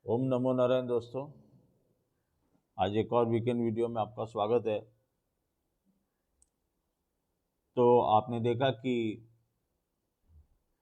ओम नमो नारायण दोस्तों। आज एक और वीकेंड वीडियो में आपका स्वागत है। तो आपने देखा कि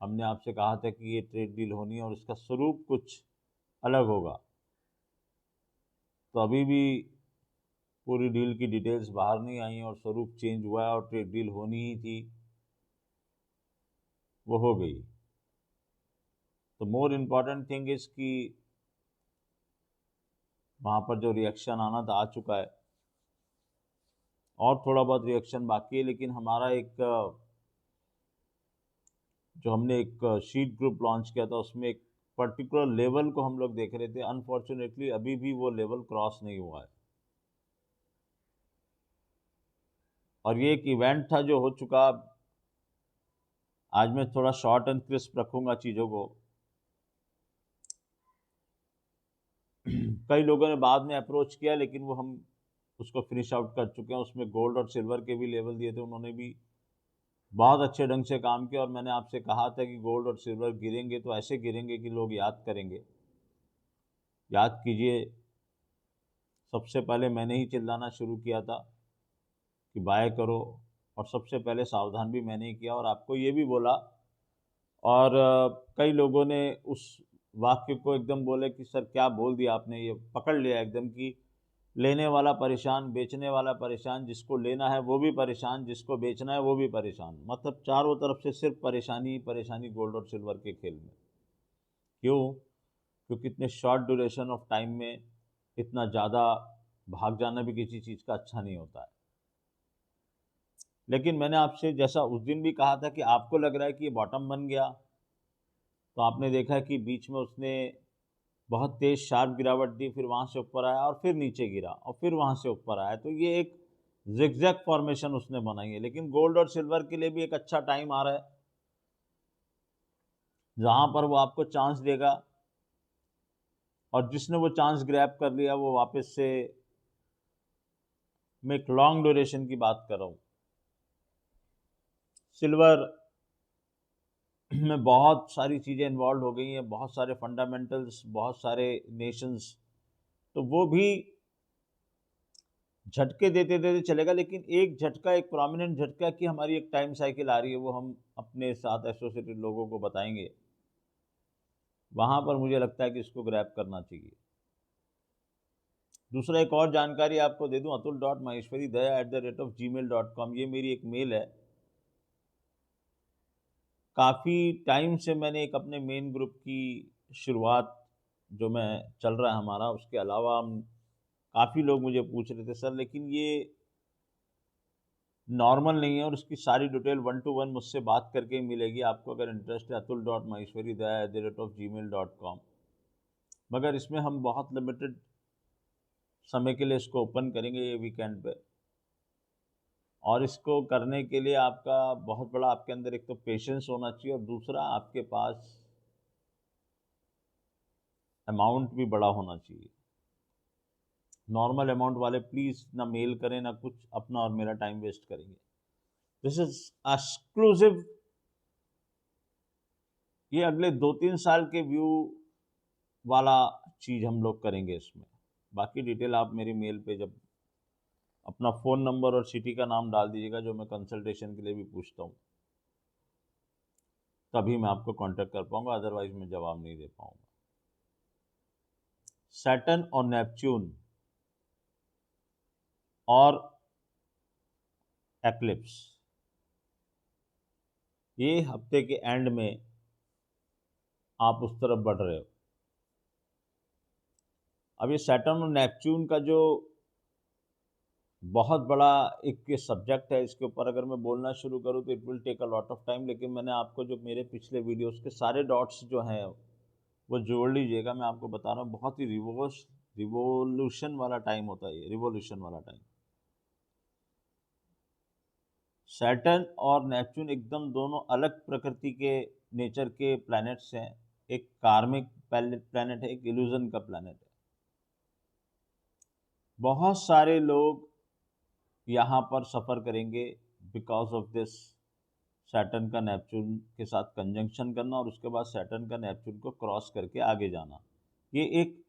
हमने आपसे कहा था कि ये ट्रेड डील होनी है और इसका स्वरूप कुछ अलग होगा। तो अभी भी पूरी डील की डिटेल्स बाहर नहीं आई और स्वरूप चेंज हुआ है और ट्रेड डील होनी ही थी, वो हो गई। तो मोर इम्पॉर्टेंट थिंग इज कि वहाँ पर जो रिएक्शन आना था आ चुका है और थोड़ा बहुत रिएक्शन बाकी है, लेकिन हमारा जो हमने एक शीट ग्रुप लॉन्च किया था उसमें एक पर्टिकुलर लेवल को हम लोग देख रहे थे। अनफॉर्चुनेटली अभी भी वो लेवल क्रॉस नहीं हुआ है और ये एक इवेंट था जो हो चुका। आज मैं थोड़ा शॉर्ट एंड क्रिस्प रखूंगा चीज़ों को। कई लोगों ने बाद में अप्रोच किया लेकिन वो हम उसको फिनिश आउट कर चुके हैं। उसमें गोल्ड और सिल्वर के भी लेवल दिए थे, उन्होंने भी बहुत अच्छे ढंग से काम किया। और मैंने आपसे कहा था कि गोल्ड और सिल्वर गिरेंगे तो ऐसे गिरेंगे कि लोग याद करेंगे। याद कीजिए, सबसे पहले मैंने ही चिल्लाना शुरू किया था कि बाय करो, और सबसे पहले सावधान भी मैंने ही किया और आपको ये भी बोला। और कई लोगों ने उस वाक्य को एकदम बोले कि सर क्या बोल दिया आपने, ये पकड़ लिया एकदम कि लेने वाला परेशान, बेचने वाला परेशान, जिसको लेना है वो भी परेशान, जिसको बेचना है वो भी परेशान। मतलब चारों तरफ से सिर्फ परेशानी ही परेशानी गोल्ड और सिल्वर के खेल में। क्यों? क्योंकि इतने शॉर्ट ड्यूरेशन ऑफ टाइम में इतना ज़्यादा भाग जाना भी किसी चीज़ का अच्छा नहीं होता है। लेकिन मैंने आपसे जैसा उस दिन भी कहा था कि आपको लग रहा है कि ये बॉटम बन गया, तो आपने देखा कि बीच में उसने बहुत तेज़ शार्प गिरावट दी, फिर वहाँ से ऊपर आया और फिर नीचे गिरा और फिर वहाँ से ऊपर आया। तो ये एक जिगजैग फॉर्मेशन उसने बनाई है। लेकिन गोल्ड और सिल्वर के लिए भी एक अच्छा टाइम आ रहा है जहाँ पर वो आपको चांस देगा, और जिसने वो चांस ग्रैब कर लिया वो वापस से, मैं एक लॉन्ग ड्यूरेशन की बात कर रहा हूँ। सिल्वर में बहुत सारी चीज़ें इन्वॉल्व हो गई हैं, बहुत सारे फंडामेंटल्स, बहुत सारे नेशंस, तो वो भी झटके देते देते चलेगा। लेकिन एक झटका, एक प्रोमिनेंट झटका कि हमारी एक टाइम साइकिल आ रही है, वो हम अपने साथ एसोसिएटेड लोगों को बताएंगे। वहाँ पर मुझे लगता है कि इसको ग्रैब करना चाहिए। दूसरा एक और जानकारी आपको दे दूं, atul.maheshwaridaya@gmail.com, ये मेरी एक मेल है। काफ़ी टाइम से मैंने एक अपने मेन ग्रुप की शुरुआत जो मैं चल रहा है हमारा, उसके अलावा हम काफ़ी लोग मुझे पूछ रहे थे सर लेकिन ये नॉर्मल नहीं है, और उसकी सारी डिटेल 1-to-1 मुझसे बात करके ही मिलेगी आपको, अगर इंटरेस्ट है atul.maheshwaridaya@gmail.com। मगर इसमें हम बहुत लिमिटेड समय के लिए इसको ओपन करेंगे ये वीकेंड पे, और इसको करने के लिए आपका बहुत बड़ा, आपके अंदर एक तो पेशेंस होना चाहिए और दूसरा आपके पास अमाउंट भी बड़ा होना चाहिए। नॉर्मल अमाउंट वाले प्लीज़ ना मेल करें ना कुछ, अपना और मेरा टाइम वेस्ट करेंगे। This is exclusive. ये अगले 2-3 साल के व्यू वाला चीज़ हम लोग करेंगे इसमें। बाकी डिटेल आप मेरी मेल पे जब अपना फ़ोन नंबर और सिटी का नाम डाल दीजिएगा, जो मैं कंसल्टेशन के लिए भी पूछता हूँ, तभी मैं आपको कांटेक्ट कर पाऊंगा, अदरवाइज मैं जवाब नहीं दे पाऊंगा। सैटर्न और नेपच्यून और एक्लिप्स ये हफ्ते के एंड में आप उस तरफ बढ़ रहे हो। अब ये सैटर्न और नेपच्यून का जो बहुत बड़ा एक सब्जेक्ट है, इसके ऊपर अगर मैं बोलना शुरू करूँ तो it will take a lot of time. लेकिन मैंने आपको जो मेरे पिछले वीडियोस के सारे डॉट्स जो हैं वो जोड़ लीजिएगा। मैं आपको बता रहा हूँ, बहुत ही रिवोल्यूशन वाला टाइम होता है ये, रिवोल्यूशन वाला टाइम। सैटर्न और नेपच्यून एकदम दोनों अलग प्रकृति के नेचर के प्लैनेट्स हैं। एक कार्मिक प्लैनेट है, एक इल्यूजन का प्लैनेट है। बहुत सारे लोग यहाँ पर सफ़र करेंगे बिकॉज ऑफ दिस। सैटर्न का नेपच्यून के साथ कंजंक्शन करना और उसके बाद सैटर्न का नेपच्यून को क्रॉस करके आगे जाना, ये एक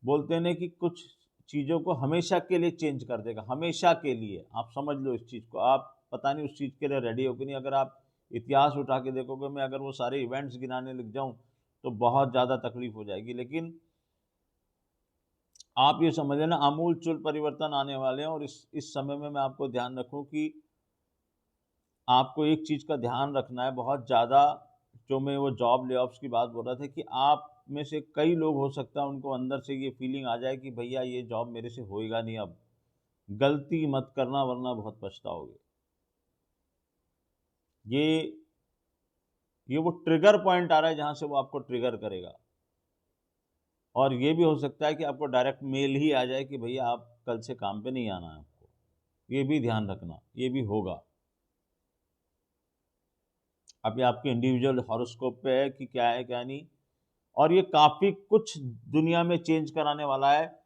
बोलते हैं ना कि कुछ चीज़ों को हमेशा के लिए चेंज कर देगा, हमेशा के लिए। आप समझ लो इस चीज़ को, आप पता नहीं उस चीज़ के लिए रेडी हो कि नहीं। अगर आप इतिहास उठा के देखोगे, मैं अगर वो सारे इवेंट्स गिनाने लग जाऊं तो बहुत ज़्यादा तकलीफ हो जाएगी। लेकिन आप ये समझ लेना आमूल चूल परिवर्तन आने वाले हैं। और इस समय में मैं आपको ध्यान रखूं कि आपको एक चीज़ का ध्यान रखना है बहुत ज़्यादा। जो मैं वो जॉब ले ऑफ्स की बात बोल रहा था कि आप में से कई लोग हो सकता है उनको अंदर से ये फीलिंग आ जाए कि भैया ये जॉब मेरे से होएगा नहीं, अब गलती मत करना वरना बहुत पछताओगे। ये ये वो ट्रिगर पॉइंट आ रहा है जहां से वो आपको ट्रिगर करेगा। और ये भी हो सकता है कि आपको डायरेक्ट मेल ही आ जाए कि भैया आप कल से काम पे नहीं आना है आपको। ये भी ध्यान रखना, ये भी होगा। अभी आपके इंडिविजुअल हॉरोस्कोप पे है कि क्या है क्या नहीं। और ये काफ़ी कुछ दुनिया में चेंज कराने वाला है।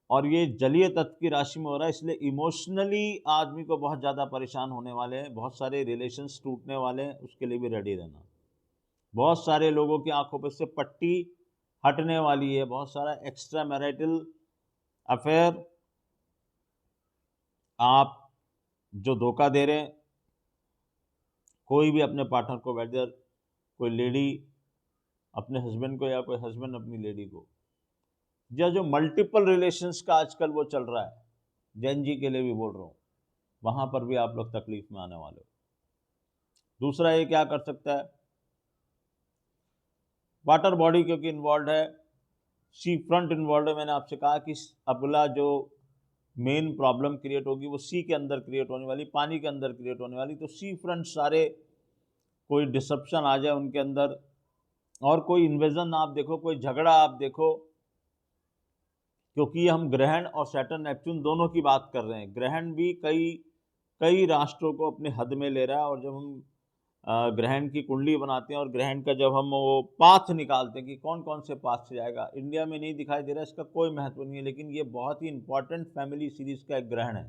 और ये जलीय तत्व की राशि में हो रहा है, इसलिए इमोशनली आदमी को बहुत ज़्यादा परेशान होने वाले हैं, बहुत सारे रिलेशंस टूटने वाले हैं, उसके लिए भी रेडी रहना। बहुत सारे लोगों की आंखों पर से पट्टी हटने वाली है, बहुत सारा एक्स्ट्रा मैरिटल अफेयर आप जो धोखा दे रहे हैं, कोई भी अपने पार्टनर को, वेदर कोई लेडी अपने हस्बैंड को या कोई हस्बैंड अपनी लेडी को, या जो मल्टीपल रिलेशंस का आजकल वो चल रहा है, जैन जी के लिए भी बोल रहा हूँ, वहां पर भी आप लोग तकलीफ में आने वाले हो। दूसरा ये क्या कर सकता है, वाटर बॉडी क्योंकि इन्वॉल्व है, सी फ्रंट इन्वॉल्व है। मैंने आपसे कहा कि अगला जो मेन प्रॉब्लम क्रिएट होगी वो सी के अंदर क्रिएट होने वाली, पानी के अंदर क्रिएट होने वाली। तो सी फ्रंट सारे कोई डिसप्शन आ जाए उनके अंदर, और कोई इन्वेजन आप देखो, कोई झगड़ा आप देखो, क्योंकि हम ग्रहण और सैटर्न नेपच्यून दोनों की बात कर रहे हैं। ग्रहण भी कई कई राष्ट्रों को अपने हद में ले रहा है। और जब हम ग्रहण की कुंडली बनाते हैं और ग्रहण का जब हम वो पाथ निकालते हैं कि कौन कौन से पाथ से जाएगा, इंडिया में नहीं दिखाई दे रहा, इसका कोई महत्व नहीं है, लेकिन ये बहुत ही इंपॉर्टेंट फैमिली सीरीज का एक ग्रहण है।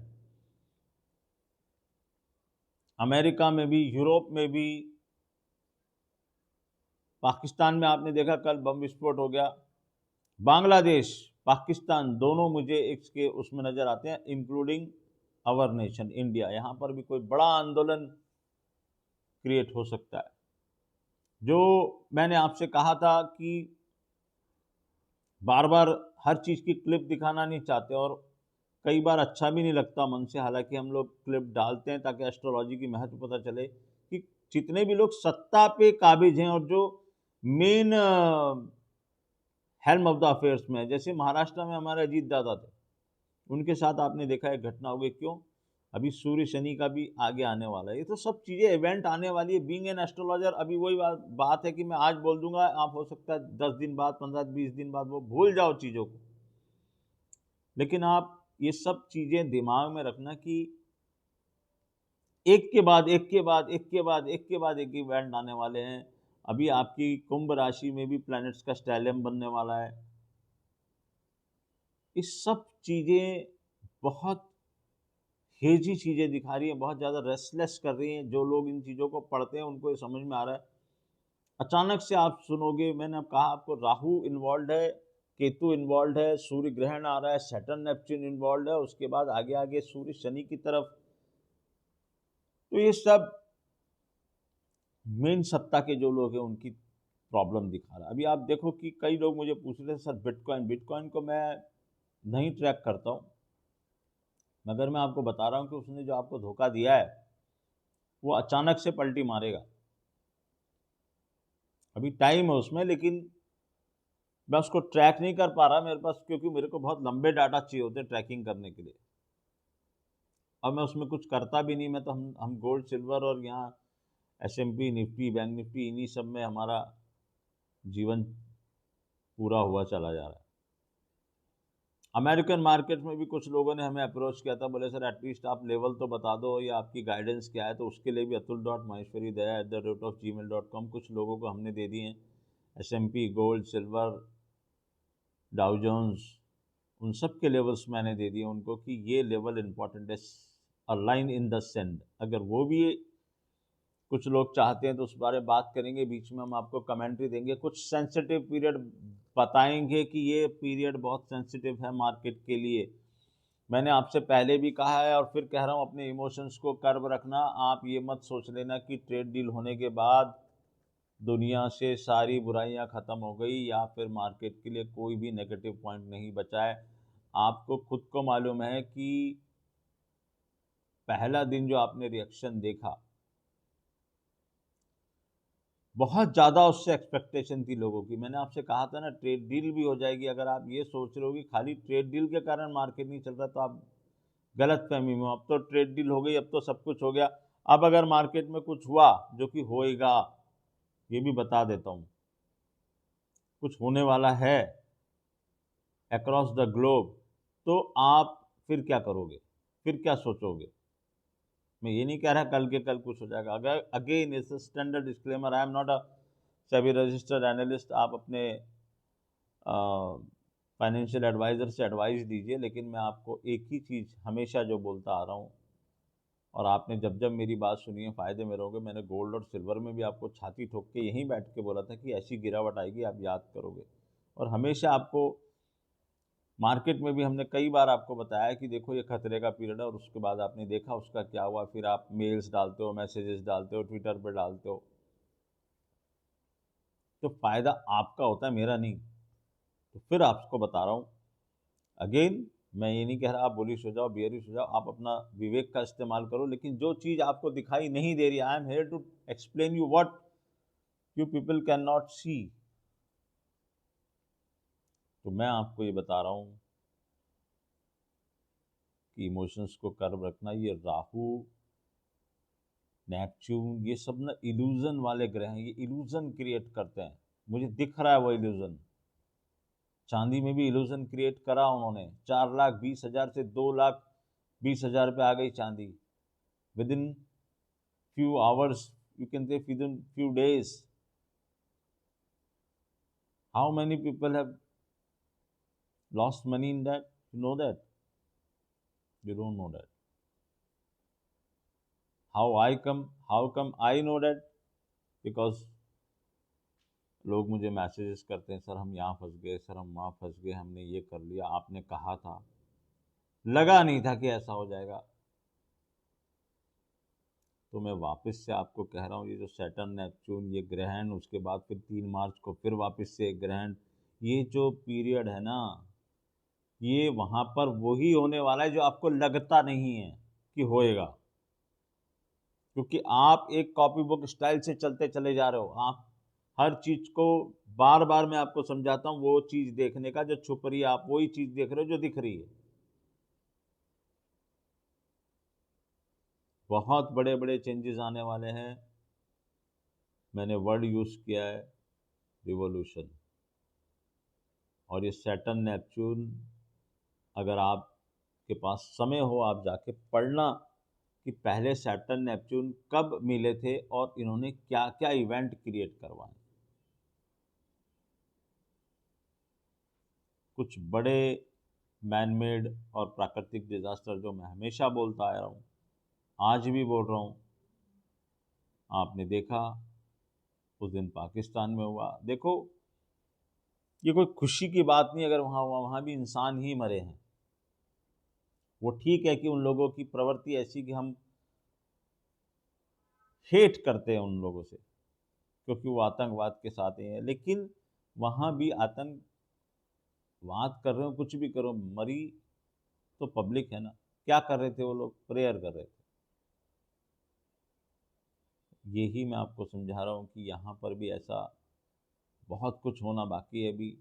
अमेरिका में भी, यूरोप में भी, पाकिस्तान में आपने देखा कल बम विस्फोट हो गया। बांग्लादेश, पाकिस्तान दोनों मुझे इसके उसमें नजर आते हैं, इंक्लूडिंग अवर नेशन इंडिया। यहाँ पर भी कोई बड़ा आंदोलन क्रिएट हो सकता है। जो मैंने आपसे कहा था कि बार बार हर चीज़ की क्लिप दिखाना नहीं चाहते, और कई बार अच्छा भी नहीं लगता मन से, हालांकि हम लोग क्लिप डालते हैं ताकि एस्ट्रोलॉजी की महत्व पता चले कि जितने भी लोग सत्ता पे काबिज हैं और जो main helm of the affairs में है, जैसे महाराष्ट्र में हमारे अजीत दादा थे, उनके साथ आपने देखा एक घटना हो गई। क्यों? अभी सूर्य शनि का भी आगे आने वाला है। ये तो सब चीज़ें इवेंट आने वाली है। बीइंग एन एस्ट्रोलॉजर, अभी वही बात है कि मैं आज बोल दूंगा, आप हो सकता है 10 दिन बाद, 15-20 दिन बाद वो भूल जाओ चीज़ों को। लेकिन आप ये सब चीज़ें दिमाग में रखना कि एक के बाद एक के बाद एक के बाद एक के बाद एक इवेंट आने वाले हैं। अभी आपकी कुंभ राशि में भी प्लैनेट्स का स्टेलियम बनने वाला है। इस सब चीज़ें बहुत हेजी चीज़ें दिखा रही हैं, बहुत ज़्यादा रेस्टलेस कर रही हैं। जो लोग इन चीज़ों को पढ़ते हैं उनको ये समझ में आ रहा है। अचानक से आप सुनोगे, मैंने अब कहा आपको, राहु इन्वॉल्व है, केतु इन्वॉल्व है, सूर्य ग्रहण आ रहा है, सैटर्न नेपच्यून इन्वॉल्व है, उसके बाद आगे आगे सूर्य शनि की तरफ। तो ये सब मेन सत्ता के जो लोग हैं उनकी प्रॉब्लम दिखा रहा है। अभी आप देखो कि कई लोग मुझे पूछ रहे थे सर बिटकॉइन को मैं नहीं ट्रैक करता हूँ, मगर मैं आपको बता रहा हूँ कि उसने जो आपको धोखा दिया है वो अचानक से पलटी मारेगा। अभी टाइम है उसमें, लेकिन मैं उसको ट्रैक नहीं कर पा रहा मेरे पास, क्योंकि मेरे को बहुत लंबे डाटा चाहिए होते हैं ट्रैकिंग करने के लिए। अब मैं उसमें कुछ करता भी नहीं। मैं तो हम गोल्ड सिल्वर और यहाँ S&P निफ्टी, बैंक निफ्टी, इन्हीं सब में हमारा जीवन पूरा हुआ चला जा रहा है। अमेरिकन मार्केट में भी कुछ लोगों ने हमें अप्रोच किया था, बोले सर एटलीस्ट आप लेवल तो बता दो या आपकी गाइडेंस क्या है। तो उसके लिए भी atul.maheshwari@gmail.com कुछ लोगों को हमने दे दिए हैं। S&P, gold, silver, Dow Jones, उन सब के लेवल्स मैंने दे दिए उनको कि ये लेवल इंपॉर्टेंट है, a line in the send. अगर वो भी कुछ लोग चाहते हैं तो उस बारे में बात करेंगे, बीच में हम आपको कमेंट्री देंगे। कुछ सेंसिटिव पीरियड बताएंगे कि ये पीरियड बहुत सेंसिटिव है मार्केट के लिए। मैंने आपसे पहले भी कहा है और फिर कह रहा हूँ, अपने इमोशंस को कर्व रखना। आप ये मत सोच लेना कि ट्रेड डील होने के बाद दुनिया से सारी बुराइयां ख़त्म हो गई या फिर मार्केट के लिए कोई भी नेगेटिव पॉइंट नहीं बचा है। आपको खुद को मालूम है कि पहला दिन जो आपने रिएक्शन देखा, बहुत ज़्यादा उससे एक्सपेक्टेशन थी लोगों की। मैंने आपसे कहा था ना, ट्रेड डील भी हो जाएगी। अगर आप ये सोच रहे हो कि खाली ट्रेड डील के कारण मार्केट नहीं चल रहा, तो आप गलत फहमी में हो। अब तो ट्रेड डील हो गई, अब तो सब कुछ हो गया। अब अगर मार्केट में कुछ हुआ, जो कि होएगा, ये भी बता देता हूँ, कुछ होने वाला है अक्रॉस द ग्लोब, तो आप फिर क्या करोगे, फिर क्या सोचोगे? मैं ये नहीं कह रहा कल के कल कुछ हो जाएगा। अगर again it's a standard disclaimer, I am not a SEBI registered analyst. आप अपने फाइनेंशियल एडवाइज़र से एडवाइस दीजिए, लेकिन मैं आपको एक ही चीज़ हमेशा जो बोलता आ रहा हूँ, और आपने जब जब मेरी बात सुनी है फ़ायदे में रहोगे। मैंने गोल्ड और सिल्वर में भी आपको छाती ठोक के यहीं बैठ के बोला था कि ऐसी गिरावट आएगी, आप याद करोगे। और हमेशा आपको मार्केट में भी हमने कई बार आपको बताया कि देखो ये खतरे का पीरियड है, और उसके बाद आपने देखा उसका क्या हुआ। फिर आप मेल्स डालते हो, मैसेजेस डालते हो, ट्विटर पर डालते हो, तो फ़ायदा आपका होता है, मेरा नहीं। तो फिर आपको बता रहा हूँ अगेन, मैं ये नहीं कह रहा आप बुलिश हो जाओ, बियरिश हो जाओ, आप अपना विवेक का इस्तेमाल करो। लेकिन जो चीज़ आपको दिखाई नहीं दे रही, I am here to explain you what you people can not see. तो मैं आपको ये बता रहा हूँ कि इमोशंस को कर्व रखना। ये राहु, नेपच्यून, ये सब ना इल्यूजन वाले ग्रह हैं। ये इल्यूजन क्रिएट करते हैं। मुझे दिख रहा है वो इल्यूजन। चांदी में भी इल्यूजन क्रिएट करा उन्होंने। 4,20,000 से 2,20,000 पे आ गई चांदी with in few hours, you can say within few days. How many people have lost money in that? You know that? You don't know that. How come I know that? Because लोग मुझे messages करते हैं, sir हम यहाँ फंस गए, sir हम वहाँ फंस गए, हमने ये कर लिया, आपने कहा था, लगा नहीं था कि ऐसा हो जाएगा। तो मैं वापस से आपको कह रहा हूँ, ये जो सैटर्न नेपच्यून ये ग्रहण, उसके बाद फिर 3 मार्च को फिर वापस से एक ग्रहण, ये जो पीरियड है ना, ये वहाँ पर वही होने वाला है जो आपको लगता नहीं है कि होएगा। क्योंकि आप एक कॉपी बुक स्टाइल से चलते चले जा रहे हो। आप हर चीज़ को बार बार मैं आपको समझाता हूँ, वो चीज़ देखने का जो छुप रही है, आप वही चीज़ देख रहे हो जो दिख रही है। बहुत बड़े बड़े चेंजेस आने वाले हैं। मैंने वर्ड यूज़ किया है रिवॉल्यूशन। और ये सैटर्न नेपच्यून, अगर आपके पास समय हो, आप जाके पढ़ना कि पहले सैटर्न नेपच्यून कब मिले थे और इन्होंने क्या क्या इवेंट क्रिएट करवाए। कुछ बड़े मैनमेड और प्राकृतिक डिजास्टर जो मैं हमेशा बोलता आया हूँ, आज भी बोल रहा हूँ, आपने देखा उस दिन पाकिस्तान में हुआ। देखो, ये कोई खुशी की बात नहीं अगर वहाँ हुआ, वहाँ भी इंसान ही मरे हैं। वो ठीक है कि उन लोगों की प्रवृत्ति ऐसी कि हम हेट करते हैं उन लोगों से, क्योंकि वो आतंकवाद के साथ ही हैं। लेकिन वहाँ भी आतंकवाद कर रहे हो, कुछ भी करो, मरी तो पब्लिक है ना। क्या कर रहे थे वो लोग? प्रेयर कर रहे थे। यही मैं आपको समझा रहा हूँ कि यहाँ पर भी ऐसा बहुत कुछ होना बाकी है अभी।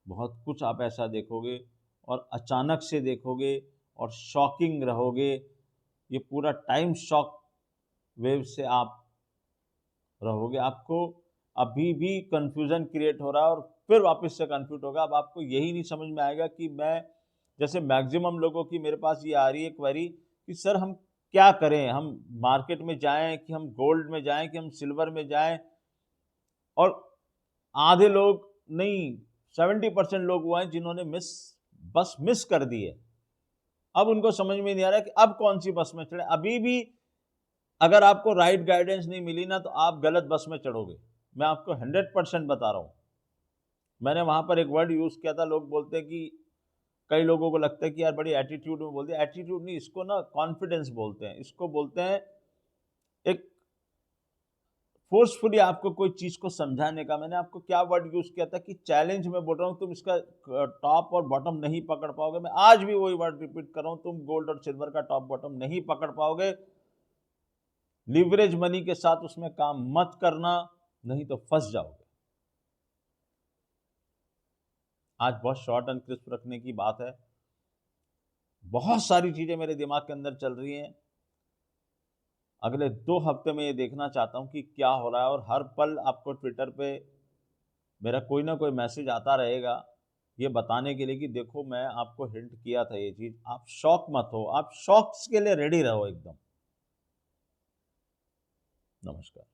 बहुत कुछ आप ऐसा देखोगे और अचानक से देखोगे और शॉकिंग रहोगे। ये पूरा टाइम शॉक वेव से आप रहोगे। आपको अभी भी कंफ्यूजन क्रिएट हो रहा है और फिर वापस से कंफ्यूज होगा। अब आपको यही नहीं समझ में आएगा कि मैं, जैसे मैक्सिमम लोगों की मेरे पास ये आ रही है क्वेरी कि सर हम क्या करें, हम मार्केट में जाएं कि हम गोल्ड में जाएं कि हम सिल्वर में जाएं। और आधे लोग नहीं, 70% लोग हुए हैं जिन्होंने बस मिस कर दी है। अब उनको समझ में नहीं आ रहा कि अब कौन सी बस में चढ़े। अभी भी अगर आपको राइट गाइडेंस नहीं मिली ना, तो आप गलत बस में चढ़ोगे। मैं आपको 100% बता रहा हूं। मैंने वहां पर एक वर्ड यूज किया था, लोग बोलते हैं कि कई लोगों को लगता है कि यार बड़ी एटीट्यूड में बोलते हैं। एटीट्यूड नहीं, इसको ना कॉन्फिडेंस बोलते हैं, इसको बोलते हैं एक फोर्सफुली आपको कोई चीज को समझाने का। मैंने आपको क्या वर्ड यूज किया था कि चैलेंज में बोल रहा हूं, तुम इसका टॉप और बॉटम नहीं पकड़ पाओगे। मैं आज भी वही वर्ड रिपीट कर रहा हूं, तुम गोल्ड और सिल्वर का टॉप बॉटम नहीं पकड़ पाओगे। लिवरेज मनी के साथ उसमें काम मत करना, नहीं तो फंस जाओगे। आज बहुत शॉर्ट एंड क्रिस्प रखने की बात है। बहुत सारी चीजें मेरे दिमाग के अंदर चल रही हैं। अगले 2 हफ्ते में ये देखना चाहता हूं कि क्या हो रहा है, और हर पल आपको ट्विटर पे मेरा कोई ना कोई मैसेज आता रहेगा ये बताने के लिए कि देखो मैं आपको हिंट किया था ये चीज। आप शॉक मत हो, आप शॉक्स के लिए रेडी रहो एकदम। नमस्कार।